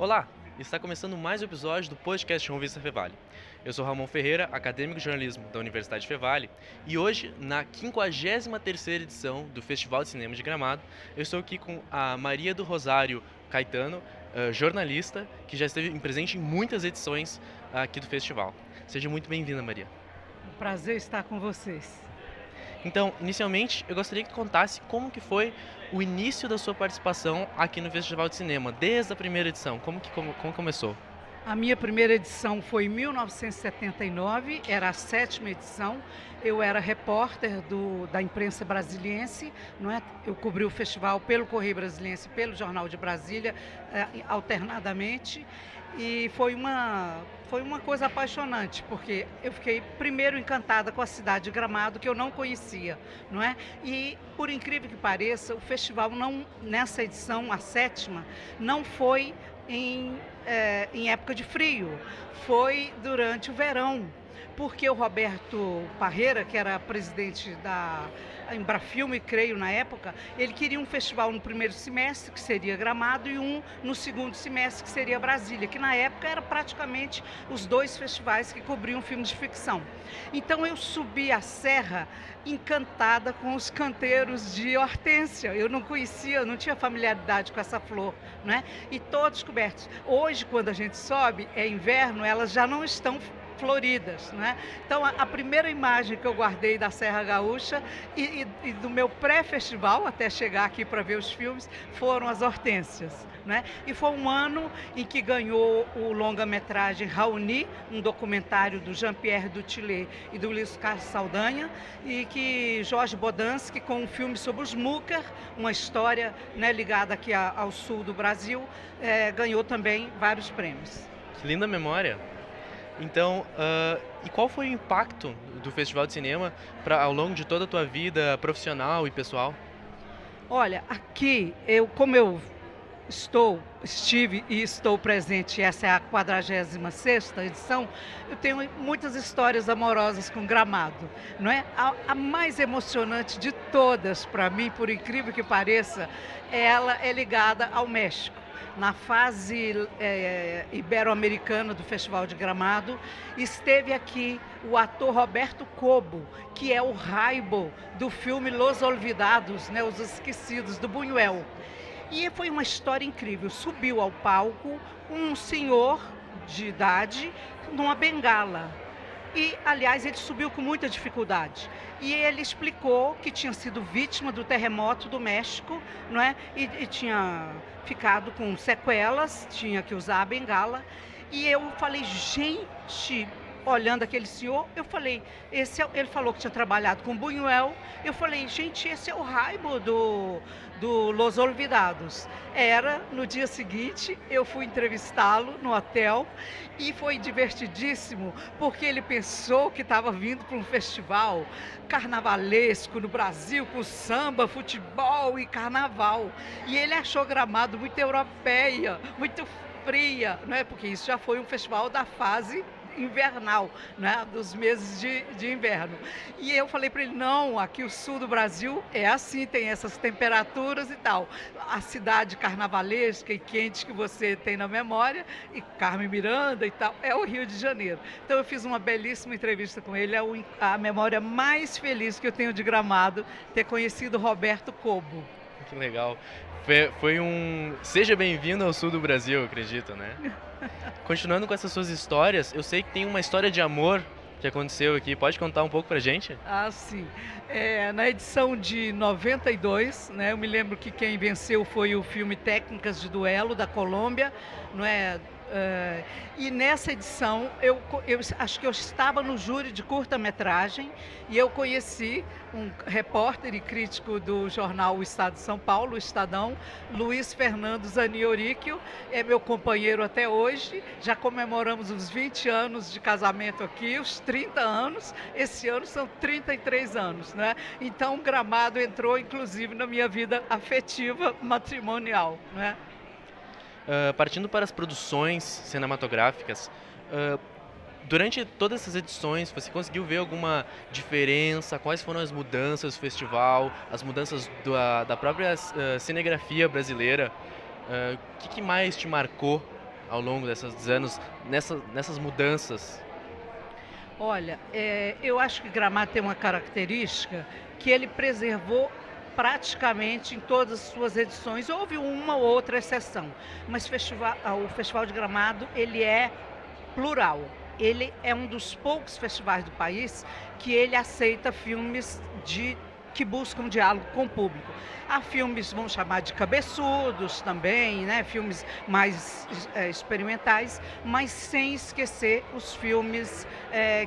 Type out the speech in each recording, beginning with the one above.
Olá, está começando mais um episódio do podcast Revista Fevale. Eu sou Ramon Ferreira, acadêmico de jornalismo da Universidade Fevale, e hoje, na 53ª edição do Festival de Cinema de Gramado, eu estou aqui com a Maria do Rosário Caetano, jornalista, que já esteve presente em muitas edições aqui do festival. Seja muito bem-vinda, Maria. Um prazer estar com vocês. Então, inicialmente, eu gostaria que contasse como que foi o início da sua participação aqui no Festival de Cinema, desde a primeira edição. Como começou? A minha primeira edição foi em 1979, era a 7ª edição. Eu era repórter da imprensa brasiliense, não é? Eu cobri o festival pelo Correio Brasiliense, pelo Jornal de Brasília, alternadamente. E foi uma coisa apaixonante, porque eu fiquei primeiro encantada com a cidade de Gramado, que eu não conhecia, não é? E, por incrível que pareça, o festival nessa edição, a 7ª, não foi em época de frio, foi durante o verão, porque o Roberto Parreira, que era presidente da Embrafilme, creio, na época, ele queria um festival no primeiro semestre, que seria Gramado, e um no segundo semestre, que seria Brasília, que na época era praticamente os dois festivais que cobriam filmes de ficção. Então eu subi a serra encantada com os canteiros de hortênsia. Eu não conhecia, não tinha familiaridade com essa flor, né? E todos cobertos. Hoje, quando a gente sobe, é inverno, elas já não estão floridas, né? Então a primeira imagem que eu guardei da Serra Gaúcha e do meu pré-festival, até chegar aqui para ver os filmes, foram as hortênsias, né? E foi um ano em que ganhou o longa-metragem Raoni, um documentário do Jean-Pierre Dutillé e do Luiz Carlos Saldanha, e que Jorge Bodansky, com um filme sobre os Mucker, uma história, né, ligada aqui ao sul do Brasil, ganhou também vários prêmios. Que linda memória! Então, e qual foi o impacto do Festival de Cinema ao longo de toda a tua vida profissional e pessoal? Olha, aqui, como eu estive e estou presente, essa é a 46ª edição, eu tenho muitas histórias amorosas com Gramado, não é? A mais emocionante de todas, para mim, por incrível que pareça, ela é ligada ao México. Na fase ibero-americana do Festival de Gramado, esteve aqui o ator Roberto Cobo, que é o Raibo do filme Los Olvidados, né, Os Esquecidos, do Buñuel. E foi uma história incrível. Subiu ao palco um senhor de idade numa bengala. E, aliás, ele subiu com muita dificuldade. E ele explicou que tinha sido vítima do terremoto do México, não é? E tinha ficado com sequelas, tinha que usar a bengala. E eu falei, gente, olhando aquele senhor, eu falei, ele falou que tinha trabalhado com Buñuel. Eu falei, gente, esse é o Raibo do Los Olvidados. No dia seguinte, eu fui entrevistá-lo no hotel e foi divertidíssimo, porque ele pensou que estava vindo para um festival carnavalesco no Brasil, com samba, futebol e carnaval. E ele achou Gramado muito europeia, muito fria, não é? Porque isso já foi um festival da fase invernal, né, dos meses de inverno. E eu falei para ele, não, aqui o sul do Brasil é assim, tem essas temperaturas e tal. A cidade carnavalesca e quente que você tem na memória, e Carmen Miranda e tal, é o Rio de Janeiro. Então eu fiz uma belíssima entrevista com ele, é a memória mais feliz que eu tenho de Gramado, ter conhecido Roberto Cobo. Que legal. Foi Seja bem-vindo ao sul do Brasil, acredito, né? Continuando com essas suas histórias, eu sei que tem uma história de amor que aconteceu aqui. Pode contar um pouco pra gente? Ah, sim. Na edição de 92, né, eu me lembro que quem venceu foi o filme Técnicas de Duelo, da Colômbia, não é? E nessa edição, eu acho que eu estava no júri de curta-metragem e eu conheci um repórter e crítico do jornal O Estado de São Paulo, o Estadão, Luiz Fernando Zanioríquio, é meu companheiro até hoje, já comemoramos os 20 anos de casamento aqui, os 30 anos, esse ano são 33 anos, né? Então Gramado entrou inclusive na minha vida afetiva matrimonial, né? Partindo para as produções cinematográficas, durante todas essas edições, você conseguiu ver alguma diferença? Quais foram as mudanças do festival, as mudanças da própria cinegrafia brasileira? O que mais te marcou ao longo desses anos, nessas mudanças? Olha, eu acho que Gramado tem uma característica que ele preservou praticamente em todas as suas edições. Houve uma ou outra exceção, mas o Festival de Gramado ele é plural. Ele é um dos poucos festivais do país que ele aceita filmes que buscam diálogo com o público. Há filmes, vamos chamar de cabeçudos também, né? Filmes mais experimentais, mas sem esquecer os filmes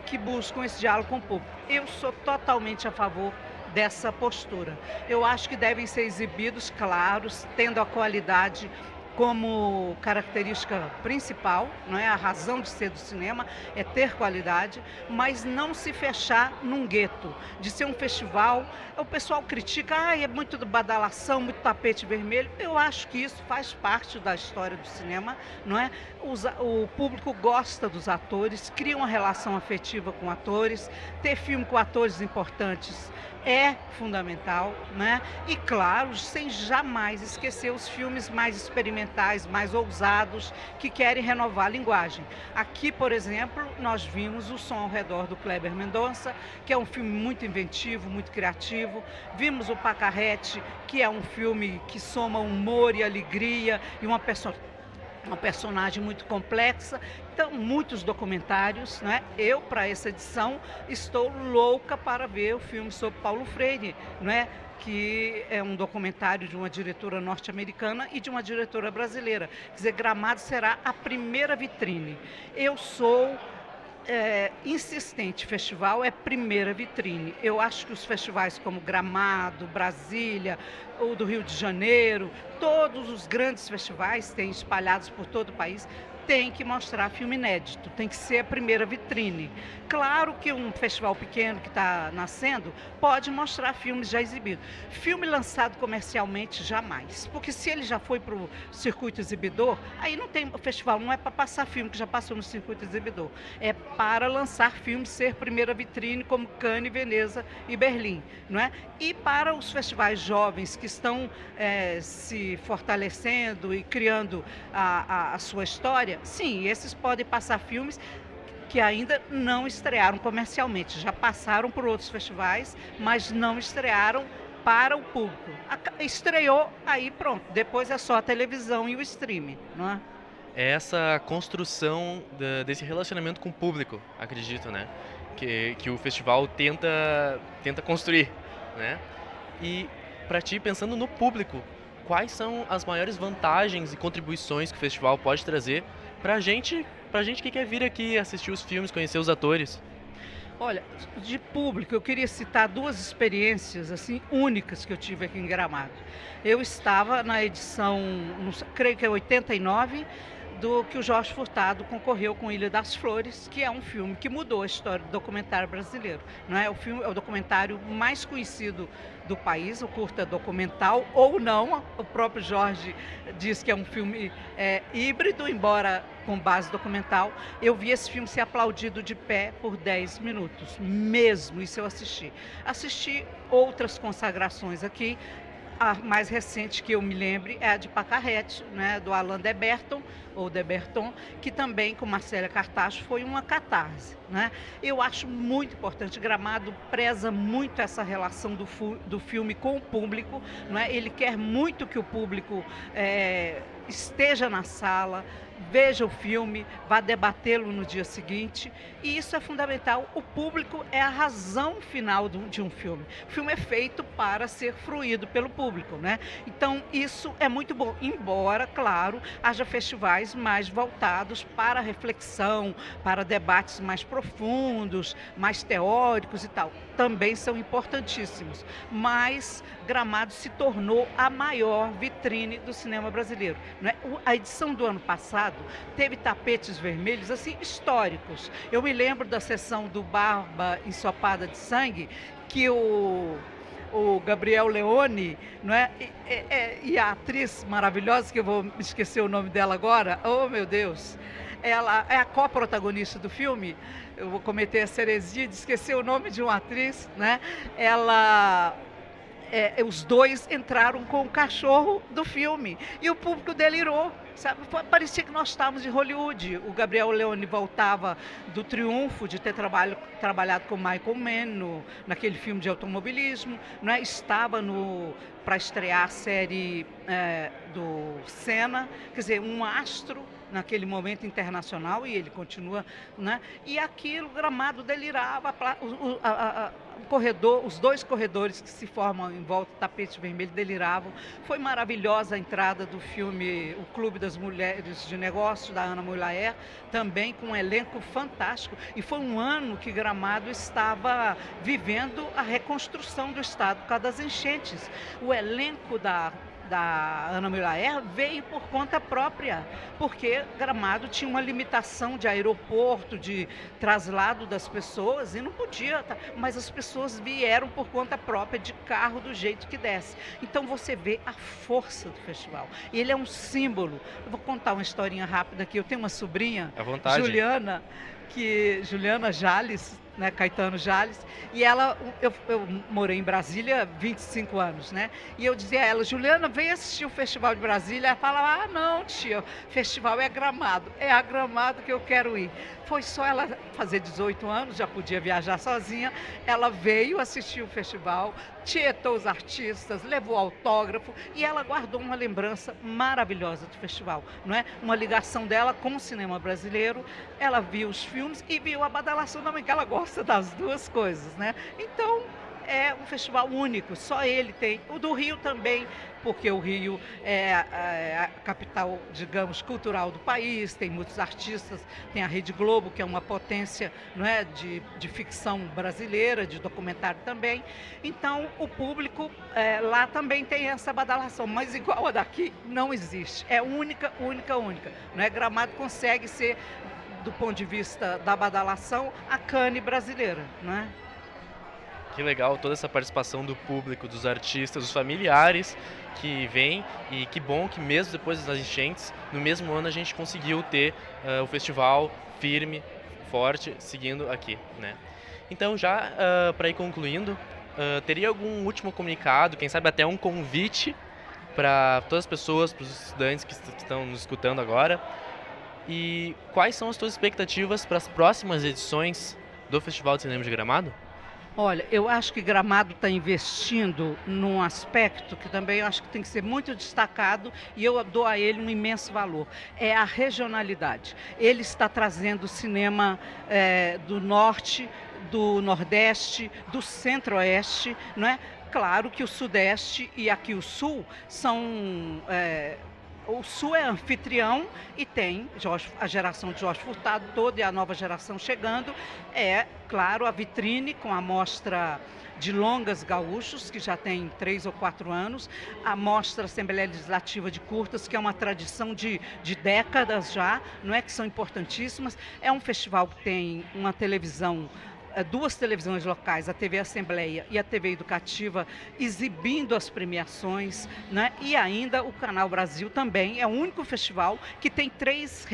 que buscam esse diálogo com o público. Eu sou totalmente a favor dessa postura. Eu acho que devem ser exibidos, claros, tendo a qualidade como característica principal, não é? A razão de ser do cinema é ter qualidade, mas não se fechar num gueto, de ser um festival. O pessoal critica, é muito badalação, muito tapete vermelho. Eu acho que isso faz parte da história do cinema, não é? O público gosta dos atores, cria uma relação afetiva com atores, ter filme com atores importantes é fundamental, né? E claro, sem jamais esquecer os filmes mais experimentais, mais ousados, que querem renovar a linguagem. Aqui, por exemplo, nós vimos O Som ao Redor do Kleber Mendonça, que é um filme muito inventivo, muito criativo. Vimos O Pacarrete, que é um filme que soma humor e alegria e uma personagem muito complexa. Então, muitos documentários, né? Eu, para essa edição, estou louca para ver o filme sobre Paulo Freire, né? Que é um documentário de uma diretora norte-americana e de uma diretora brasileira. Quer dizer, Gramado será a primeira vitrine. Eu sou insistente, festival é primeira vitrine. Eu acho que os festivais como Gramado, Brasília, ou do Rio de Janeiro, todos os grandes festivais têm espalhados por todo o país, tem que mostrar filme inédito, tem que ser a primeira vitrine. Claro que um festival pequeno que está nascendo pode mostrar filmes já exibidos. Filme lançado comercialmente, jamais. Porque se ele já foi para o circuito exibidor, aí não tem, o festival não é para passar filme que já passou no circuito exibidor. É para lançar filmes, ser primeira vitrine, como Cannes, Veneza e Berlim. Não é? E para os festivais jovens que estão se fortalecendo e criando a sua história, sim, esses podem passar filmes que ainda não estrearam comercialmente, já passaram por outros festivais, mas não estrearam para o público. Estreou, aí pronto, depois é só a televisão e o streaming, não é? É essa construção desse relacionamento com o público, acredito, né? Que o festival tenta construir, né? E para ti, pensando no público, quais são as maiores vantagens e contribuições que o festival pode trazer pra gente que quer vir aqui assistir os filmes, conhecer os atores? Olha, de público, eu queria citar duas experiências assim únicas que eu tive aqui em Gramado. Eu estava na edição, creio que é 89, do que o Jorge Furtado concorreu com Ilha das Flores, que é um filme que mudou a história do documentário brasileiro. Não é? É o documentário mais conhecido do país, o curta documental, ou não, o próprio Jorge diz que é um filme híbrido, embora com base documental. Eu vi esse filme ser aplaudido de pé por 10 minutos, mesmo, isso eu assisti. Assisti outras consagrações aqui. A mais recente que eu me lembre é a de Pacarrete, né, do Alain de Berton, que também, com Marcélia Cartacho, foi uma catarse. Né? Eu acho muito importante, Gramado preza muito essa relação do filme com o público, né? Ele quer muito que o público esteja na sala, veja o filme, vá debatê-lo no dia seguinte, e isso é fundamental. O público é a razão final de um filme. O filme é feito para ser fruído pelo público, né? Então, isso é muito bom, embora, claro, haja festivais mais voltados para a reflexão, para debates mais profundos, mais teóricos e tal. Também são importantíssimos, mas Gramado se tornou a maior vitrine do cinema brasileiro. Né? A edição do ano passado teve tapetes vermelhos assim históricos. Eu me lembro da sessão do Barba Ensopada de Sangue, que o Gabriel Leone, não é? E a atriz maravilhosa, que eu vou esquecer o nome dela agora, oh meu Deus, ela é a co-protagonista do filme, eu vou cometer essa heresia de esquecer o nome de uma atriz, né? Ela os dois entraram com o cachorro do filme e o público delirou. Sabe? Parecia que nós estávamos em Hollywood. O Gabriel Leone voltava do triunfo de ter trabalhado com Michael Mann naquele filme de automobilismo, né? Estava para estrear a série do Senna, quer dizer, um astro naquele momento internacional, e ele continua, né? E aquilo, Gramado delirava, o corredor, os dois corredores que se formam em volta do tapete vermelho deliravam. Foi maravilhosa a entrada do filme O Clube das Mulheres de Negócios, da Ana Mulaer, também com um elenco fantástico, e foi um ano que Gramado estava vivendo a reconstrução do estado por causa das enchentes. O elenco da Ana Mulaer veio por conta própria, porque Gramado tinha uma limitação de aeroporto, de traslado das pessoas, e não podia, mas as pessoas vieram por conta própria, de carro, do jeito que desce. Então você vê a força do festival. Ele é um símbolo. Eu vou contar uma historinha rápida aqui. Eu tenho uma sobrinha, à vontade, Juliana Jales, né, Caetano Jales, e eu morei em Brasília 25 anos, né? E eu dizia a ela: Juliana, vem assistir o Festival de Brasília. Ela falava: não, tia, festival é Gramado, é a Gramado que eu quero ir. Foi só ela fazer 18 anos, já podia viajar sozinha, ela veio assistir o festival, tietou os artistas, levou autógrafo, e ela guardou uma lembrança maravilhosa do festival, não é? Uma ligação dela com o cinema brasileiro. Ela viu os filmes e viu a badalação também, que ela gosta das duas coisas, né? Então, é um festival único, só ele tem. O do Rio também, porque o Rio é a capital, digamos, cultural do país, tem muitos artistas, tem a Rede Globo, que é uma potência, não é, de ficção brasileira, de documentário também. Então, o público lá também tem essa badalação, mas igual a daqui não existe. É única, única, única. Não é? Gramado consegue ser, do ponto de vista da badalação, a Cannes brasileira, não é? Que legal toda essa participação do público, dos artistas, dos familiares que vêm, e que bom que mesmo depois das enchentes, no mesmo ano a gente conseguiu ter o festival firme, forte, seguindo aqui, né? Então, já para ir concluindo, teria algum último comunicado, quem sabe até um convite para todas as pessoas, para os estudantes que estão nos escutando agora? E quais são as suas expectativas para as próximas edições do Festival de Cinema de Gramado? Olha, eu acho que Gramado está investindo num aspecto que também eu acho que tem que ser muito destacado, e eu dou a ele um imenso valor. É a regionalidade. Ele está trazendo cinema do norte, do nordeste, do centro-oeste, não é? Claro que o sudeste e aqui o sul são... O Sul é anfitrião e tem a geração de Jorge Furtado toda, e a nova geração chegando. É, claro, a vitrine com a mostra de longas gaúchos, que já tem 3 ou 4 anos, a mostra Assembleia Legislativa de curtas, que é uma tradição de décadas já, não é, que são importantíssimas. É um festival que tem uma televisão, 2 televisões locais, a TV Assembleia e a TV Educativa, exibindo as premiações, né? E ainda o Canal Brasil também é o único festival que tem 3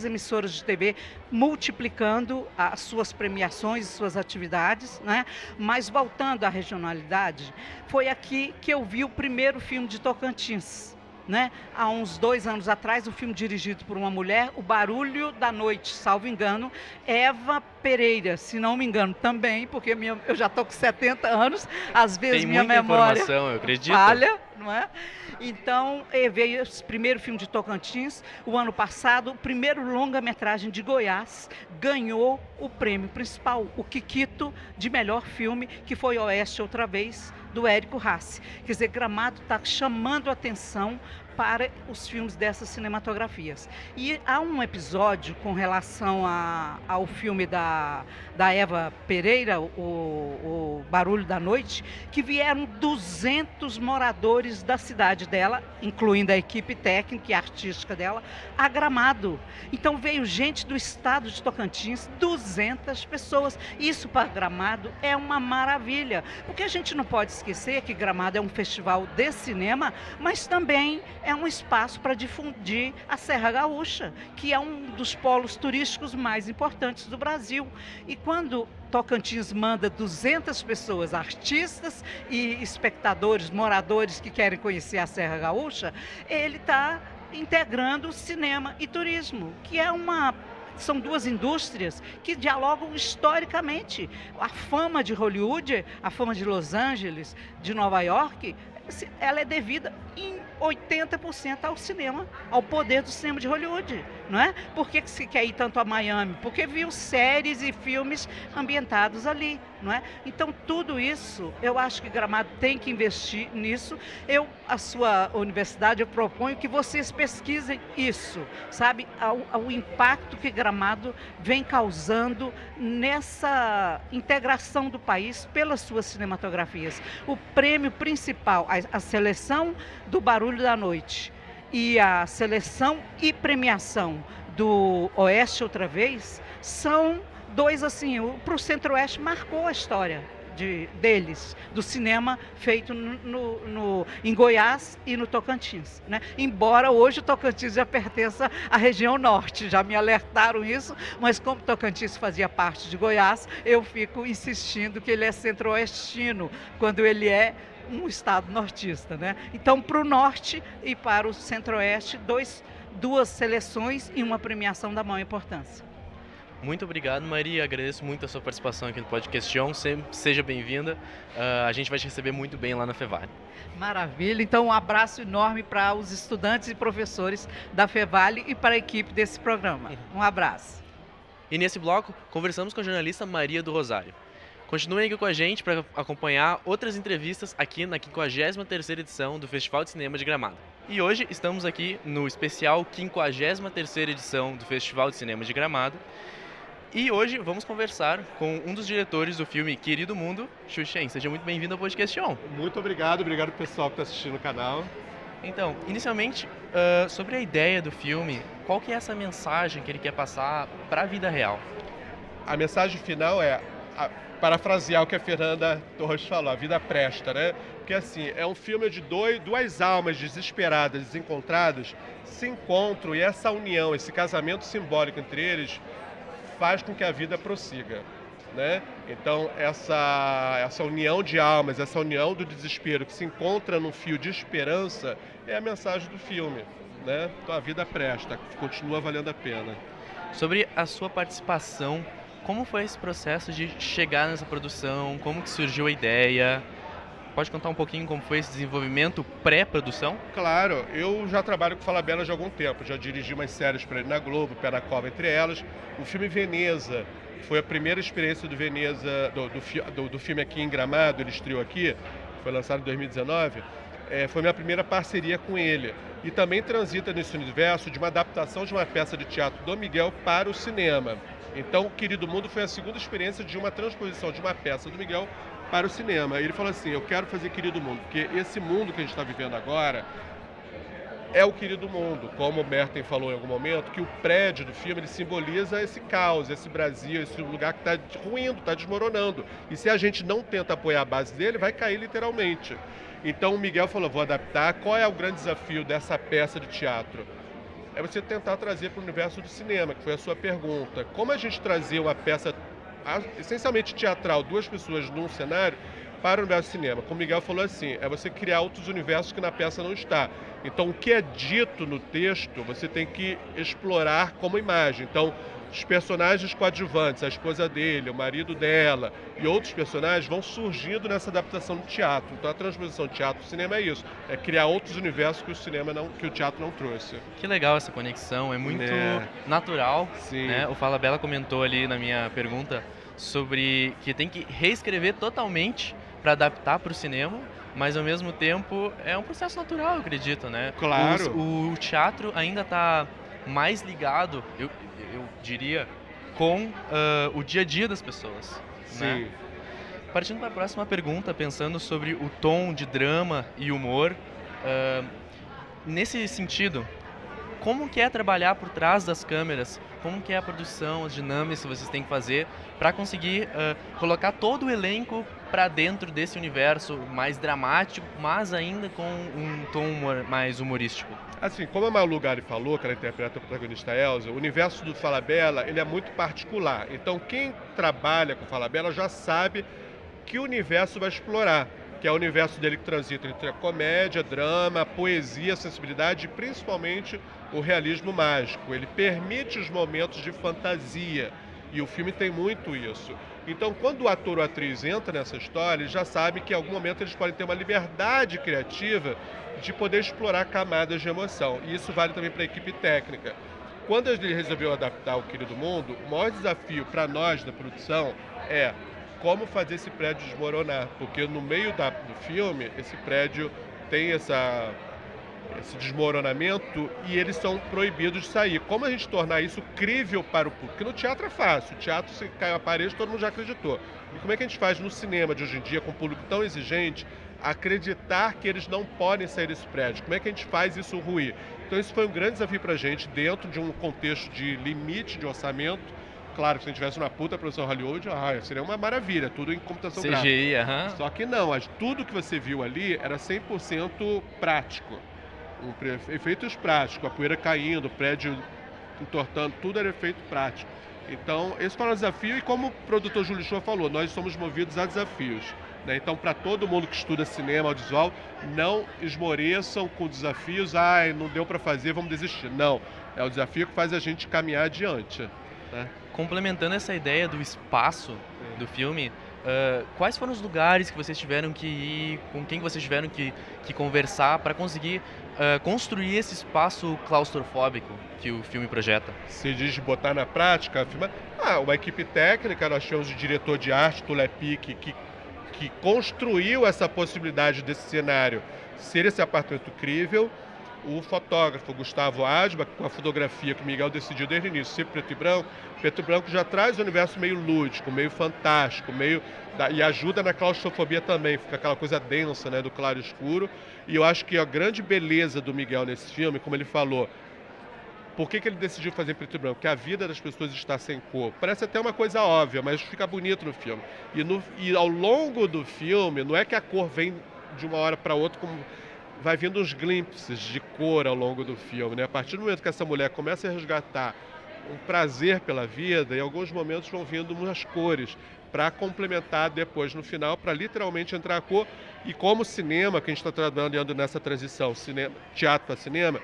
emissoras de TV multiplicando as suas premiações e suas atividades, né? Mas voltando à regionalidade, foi aqui que eu vi o primeiro filme de Tocantins, né? Há uns 2 anos atrás, um filme dirigido por uma mulher, O Barulho da Noite, salvo engano, Eva Pereira, se não me engano também, porque eu já estou com 70 anos, às vezes minha memória eu acredito, falha, não é? Então, veio esse primeiro filme de Tocantins. O ano passado, o primeiro longa-metragem de Goiás ganhou o prêmio principal, o Kikito, de melhor filme, que foi Oeste Outra Vez, do Érico Rassi. Quer dizer, Gramado está chamando a atenção para os filmes dessas cinematografias. E há um episódio com relação ao filme da Eva Pereira, o Barulho da Noite, que vieram 200 moradores da cidade dela, incluindo a equipe técnica e artística dela, a Gramado. Então veio gente do estado de Tocantins, 200 pessoas. Isso para Gramado é uma maravilha, porque a gente não pode esquecer que Gramado é um festival de cinema, mas também é um espaço para difundir a Serra Gaúcha, que é um dos polos turísticos mais importantes do Brasil. E quando Tocantins manda 200 pessoas, artistas e espectadores, moradores que querem conhecer a Serra Gaúcha, ele está integrando cinema e turismo, que são duas indústrias que dialogam historicamente. A fama de Hollywood, a fama de Los Angeles, de Nova York, ela é devida em 80% ao cinema, ao poder do cinema de Hollywood, não é? Por que se quer ir tanto a Miami? Porque viu séries e filmes ambientados ali, não é? Então, tudo isso, eu acho que Gramado tem que investir nisso. A sua universidade, eu proponho que vocês pesquisem isso, sabe? O impacto que Gramado vem causando nessa integração do país pelas suas cinematografias. O prêmio principal, a seleção do Barulho da Noite e a seleção e premiação do Oeste Outra Vez são dois, assim, para o Centro-Oeste marcou a história deles, do cinema feito em Goiás e no Tocantins, né? Embora hoje o Tocantins já pertença à região norte, já me alertaram isso, mas como Tocantins fazia parte de Goiás, eu fico insistindo que ele é centro-oestino, quando ele é um estado nortista, né? Então, para o norte e para o centro-oeste, duas seleções e uma premiação da maior importância. Muito obrigado, Maria. Agradeço muito a sua participação aqui no Podcast On. Seja bem-vinda. A gente vai te receber muito bem lá na Fevale. Maravilha. Então, um abraço enorme para os estudantes e professores da Fevale e para a equipe desse programa. Um abraço. E nesse bloco, conversamos com a jornalista Maria do Rosário. Continuem aqui com a gente para acompanhar outras entrevistas aqui na 53ª edição do Festival de Cinema de Gramado. E hoje estamos aqui no especial 53ª edição do Festival de Cinema de Gramado. E hoje vamos conversar com um dos diretores do filme Querido Mundo, Xuxen. Seja muito bem-vindo ao Podcast On. Muito obrigado ao pessoal que está assistindo o canal. Então, inicialmente, sobre a ideia do filme, qual que é essa mensagem que ele quer passar para a vida real? A mensagem final é, parafrasear o que a Fernanda Torres falou, a vida presta, né? Porque assim, é um filme de duas almas desesperadas, desencontradas, se encontram e essa união, esse casamento simbólico entre eles, faz com que a vida prossiga, né? Então, essa união de almas, essa união do desespero que se encontra num fio de esperança é a mensagem do filme, né? Então, a vida presta, continua valendo a pena. Sobre a sua participação, como foi esse processo de chegar nessa produção? Como que surgiu a ideia? Pode contar um pouquinho como foi esse desenvolvimento pré-produção? Claro, eu já trabalho com Falabella já há algum tempo, já dirigi umas séries para ele na Globo, Pé na Cova entre elas. O filme Veneza foi a primeira experiência do Veneza, do filme aqui em Gramado, ele estreou aqui, foi lançado em 2019, foi minha primeira parceria com ele. E também transita nesse universo de uma adaptação de uma peça de teatro do Miguel para o cinema. Então, o Querido Mundo foi a segunda experiência de uma transposição de uma peça do Miguel para o cinema. E ele falou assim, eu quero fazer Querido Mundo, porque esse mundo que a gente está vivendo agora é o Querido Mundo. Como o Merten falou em algum momento, que o prédio do filme ele simboliza esse caos, esse Brasil, esse lugar que está ruindo, está desmoronando. E se a gente não tenta apoiar a base dele, vai cair literalmente. Então o Miguel falou, vou adaptar. Qual é o grande desafio dessa peça de teatro? É você tentar trazer para o universo do cinema, que foi a sua pergunta. Como a gente trazia uma peça essencialmente teatral, duas pessoas num cenário, para o universo do cinema? Como o Miguel falou assim, é você criar outros universos que na peça não está. Então, o que é dito no texto, você tem que explorar como imagem. Então, os personagens coadjuvantes, a esposa dele, o marido dela e outros personagens vão surgindo nessa adaptação do teatro. Então, a transposição de teatro para o cinema é isso, é criar outros universos que o teatro não trouxe. Que legal essa conexão, é muito natural. Sim. Né? O Falabella comentou ali na minha pergunta sobre que tem que reescrever totalmente para adaptar para o cinema, mas ao mesmo tempo é um processo natural, eu acredito, né? Claro. O teatro ainda está mais ligado, eu diria, com o dia a dia das pessoas. Sim. Né? Partindo para a próxima pergunta, pensando sobre o tom de drama e humor, nesse sentido, como que é trabalhar por trás das câmeras? Como que é a produção, as dinâmicas que vocês têm que fazer para conseguir colocar todo o elenco para dentro desse universo mais dramático, mas ainda com um tom mais humorístico? Assim, como a Malu Gari falou, que ela interpreta a protagonista Elsa, o universo do Falabella, ele é muito particular. Então, quem trabalha com Falabella já sabe que universo vai explorar, que é o universo dele que transita entre a comédia, drama, a poesia, a sensibilidade e principalmente o realismo mágico. Ele permite os momentos de fantasia e o filme tem muito isso. Então, quando o ator ou a atriz entra nessa história, ele já sabe que em algum momento eles podem ter uma liberdade criativa de poder explorar camadas de emoção. E isso vale também para a equipe técnica. Quando ele resolveu adaptar O Querido Mundo, o maior desafio para nós da produção é como fazer esse prédio desmoronar, porque no meio do filme, esse prédio tem esse desmoronamento e eles são proibidos de sair. Como a gente tornar isso crível para o público? Porque no teatro é fácil, o teatro, se cai a parede, todo mundo já acreditou. E como é que a gente faz no cinema de hoje em dia, com um público tão exigente, acreditar que eles não podem sair desse prédio? Como é que a gente faz isso ruir? Então isso foi um grande desafio para a gente, dentro de um contexto de limite de orçamento. Claro que se a gente tivesse uma puta produção Hollywood, seria uma maravilha, tudo em computação gráfica. CGI, Só que não, tudo que você viu ali era 100% prático. Efeitos práticos, a poeira caindo, o prédio entortando, tudo era efeito prático. Então, esse foi o desafio e como o produtor Júlio Shoa falou, nós somos movidos a desafios. Né? Então, para todo mundo que estuda cinema, audiovisual, não esmoreçam com desafios, não deu para fazer, vamos desistir. Não, é o desafio que faz a gente caminhar adiante. Né? Complementando essa ideia do espaço do filme, quais foram os lugares que vocês tiveram que ir, com quem vocês tiveram que conversar para conseguir construir esse espaço claustrofóbico que o filme projeta? Se diz botar na prática, uma equipe técnica, nós tínhamos o diretor de arte, Tulepic, que construiu essa possibilidade desse cenário ser esse apartamento crível. O fotógrafo Gustavo Asba, com a fotografia que o Miguel decidiu desde o início ser preto e branco. Preto e branco já traz um universo meio lúdico, meio fantástico, e ajuda na claustrofobia também, fica aquela coisa densa, né, do claro e escuro. E eu acho que a grande beleza do Miguel nesse filme, como ele falou, por que ele decidiu fazer preto e branco? Porque a vida das pessoas está sem cor. Parece até uma coisa óbvia, mas fica bonito no filme. E ao longo do filme, não é que a cor vem de uma hora para outra como... Vai vindo uns glimpses de cor ao longo do filme, né? A partir do momento que essa mulher começa a resgatar um prazer pela vida, em alguns momentos vão vindo umas cores para complementar depois no final, para literalmente entrar a cor. E como cinema, que a gente está trabalhando nessa transição teatro para cinema,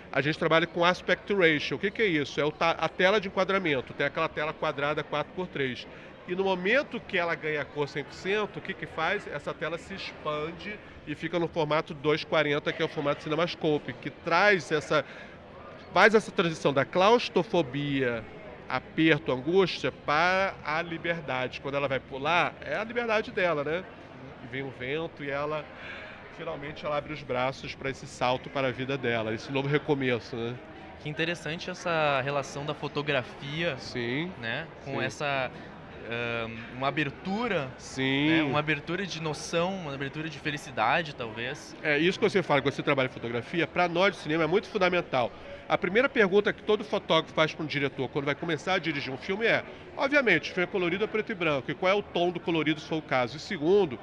a gente trabalha com aspect ratio. O que é isso? É a tela de enquadramento, tem aquela tela quadrada 4x3. E no momento que ela ganha a cor 100%, o que faz? Essa tela se expande e fica no formato 240, que é o formato CinemaScope, que faz essa transição da claustrofobia, aperto, angústia, para a liberdade. Quando ela vai pular, é a liberdade dela, né? E vem o vento e finalmente ela abre os braços para esse salto para a vida dela, esse novo recomeço, né? Que interessante essa relação da fotografia, sim, né? Com sim. essa... uma abertura, sim, né? Uma abertura de noção, uma abertura de felicidade, talvez. É isso que você fala, quando você trabalha em fotografia, para nós de cinema é muito fundamental. A primeira pergunta que todo fotógrafo faz para um diretor quando vai começar a dirigir um filme é, obviamente, o filme é colorido ou preto e branco, e qual é o tom do colorido se for o caso. E segundo,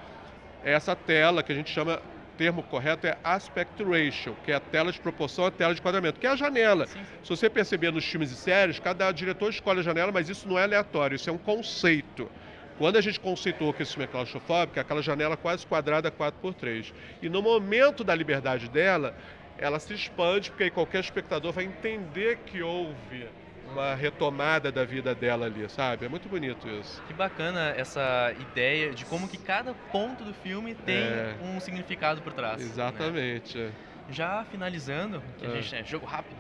é essa tela que a gente chama, o termo correto é aspect ratio, que é a tela de proporção, a tela de enquadramento, que é a janela. Sim. Se você perceber nos filmes e séries, cada diretor escolhe a janela, mas isso não é aleatório, isso é um conceito. Quando a gente conceitou que esse filme é claustrofóbico, é aquela janela quase quadrada 4x3. E no momento da liberdade dela, ela se expande, porque aí qualquer espectador vai entender que houve uma retomada da vida dela ali, sabe? É muito bonito isso. Que bacana essa ideia de como que cada ponto do filme tem um significado por trás. Exatamente. Né? Já finalizando, que a gente jogo rápido,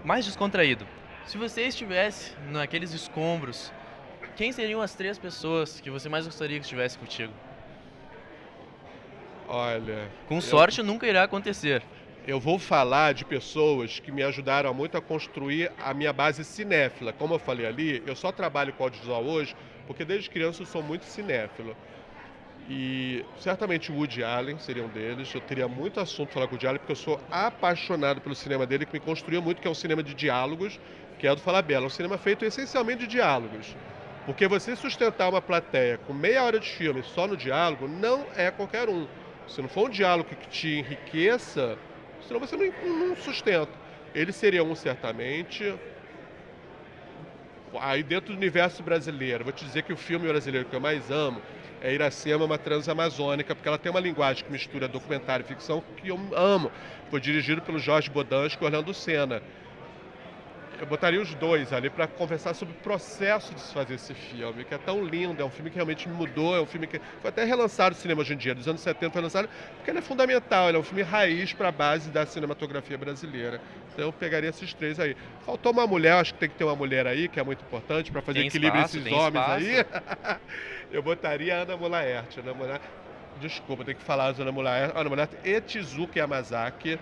mais descontraído. Se você estivesse naqueles escombros, quem seriam as 3 pessoas que você mais gostaria que estivesse contigo? Olha... Com sorte nunca irá acontecer. Eu vou falar de pessoas que me ajudaram muito a construir a minha base cinéfila. Como eu falei ali, eu só trabalho com audiovisual hoje porque desde criança eu sou muito cinéfilo. E certamente o Woody Allen seria um deles. Eu teria muito assunto para falar com o Woody Allen porque eu sou apaixonado pelo cinema dele, que me construiu muito, que é um cinema de diálogos, que é o do Falabella. É um cinema feito essencialmente de diálogos. Porque você sustentar uma plateia com meia hora de filme só no diálogo não é qualquer um. Se não for um diálogo que te enriqueça, senão você não sustenta. Ele seria um, certamente. Aí dentro do universo brasileiro, vou te dizer que o filme brasileiro que eu mais amo é Iracema, uma transamazônica, porque ela tem uma linguagem que mistura documentário e ficção que eu amo. Foi dirigido pelo Jorge Bodansky e Orlando Senna. Eu botaria os dois ali para conversar sobre o processo de se fazer esse filme, que é tão lindo, é um filme que realmente me mudou, é um filme que foi até relançado no cinema hoje em dia, dos anos 70 foi lançado, porque ele é fundamental, ele é um filme raiz para a base da cinematografia brasileira. Então eu pegaria esses três aí. Faltou uma mulher, acho que tem que ter uma mulher aí, que é muito importante, para fazer equilíbrio esses homens aí. Eu botaria a Ana Mulaerte. Desculpa, tem que falar a Ana Mulaerte e Tezuka Yamazaki.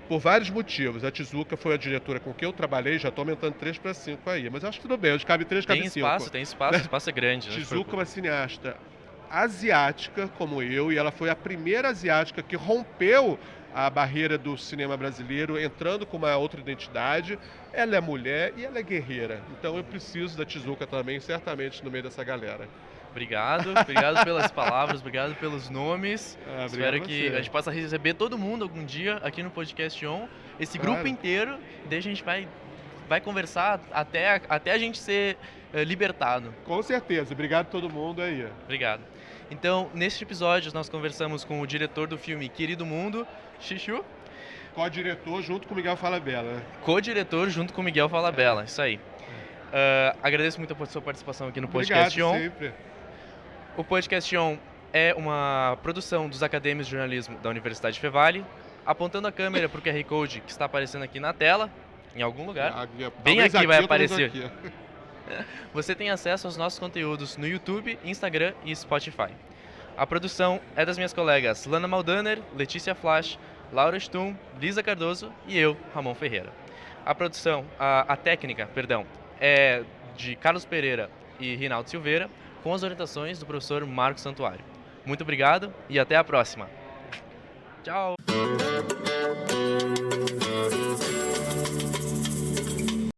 Por vários motivos. A Tezuka foi a diretora com quem eu trabalhei, já estou aumentando 3 para 5 aí. Mas acho que tudo bem, hoje cabe 3, cabe 5. Tem espaço, o espaço é grande. Tezuka é uma cineasta asiática, como eu, e ela foi a primeira asiática que rompeu a barreira do cinema brasileiro, entrando com uma outra identidade. Ela é mulher e ela é guerreira. Então eu preciso da Tezuka também, certamente, no meio dessa galera. Obrigado pelas palavras, obrigado pelos nomes. Espero que a gente possa receber todo mundo algum dia aqui no Podcast On, esse grupo inteiro, daí a gente vai conversar até a gente ser libertado. Com certeza, obrigado a todo mundo aí. Obrigado. Então, neste episódio, nós conversamos com o diretor do filme Querido Mundo, Xixiu. Co-diretor junto com Miguel Falabella. Co-diretor junto com Miguel Falabella, isso aí. Agradeço muito a sua participação aqui no Podcast On. Sempre. O Podcast On é uma produção dos acadêmicos de jornalismo da Universidade Fevale, apontando a câmera para o QR Code que está aparecendo aqui na tela, em algum lugar. Bem aqui vai aparecer. Você tem acesso aos nossos conteúdos no YouTube, Instagram e Spotify. A produção é das minhas colegas Lana Maldaner, Letícia Flash, Laura Stum, Lisa Cardoso e eu, Ramon Ferreira. A técnica, é de Carlos Pereira e Rinaldo Silveira, com as orientações do professor Marcos Santuário. Muito obrigado e até a próxima. Tchau!